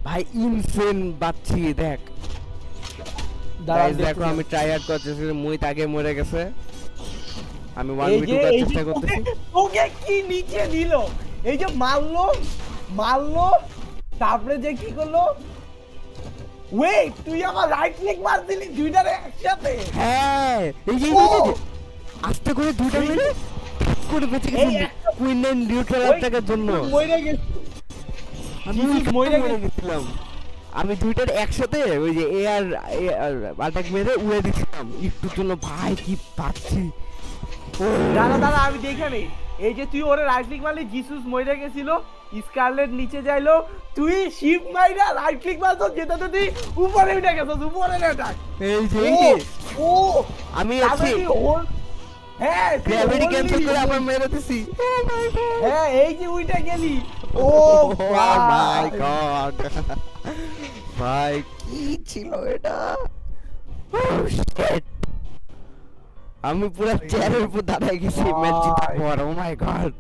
ভাই ইনসেন বাচ্চি দেখ গাইস দেখো আমি ট্রাই আউট করতেছি মুই আগে মরে গেছে আমি 1v2 করার চেষ্টা করতেছি ওকে কি নিচে দিল এই যে মারলো তারপরে যে কি করলো ওয়েট তুই আমার রাইট ক্লিক মার দিলি দুইটারে একসাথে হ্যাঁ এই যে আস্তে করে দুইটা মেরে করে বেঁচে গেছি কুইন নাইন নিউট্রাল অ্যাটাকের জন্য মরে গেছি আমি মরে গেছিলাম আমি দুইটার একসাথে ওই যে এয়ার অ্যাটাক মেরে উড়ে দিছিলাম একটুর জন্য ভাই কি পাচ্ছি দাদা আমি দেখে নেই এই যে তুই ওরে রাইট ক্লিক মারলি জিসুস মরে গেছিল স্কারলেট নিচে যাইলো তুই শিপ মাইরা রাইট ক্লিক মারছ যেটা তো তুই উপরে উঠে গেছস উপরে অ্যাটাক এই যে ও আমি আছি হ্যাঁ গ্র্যাভিটি ক্যান্সেল করে আবার মেরে দিছি হ্যাঁ এই যে উইটা গেলি ও মাই গড ভাই কি ছিল এটা আমি পুরো চেয়ারের উপর দাঁড়ায় গেছি ম্যাচ জিতার পর ও মাই গড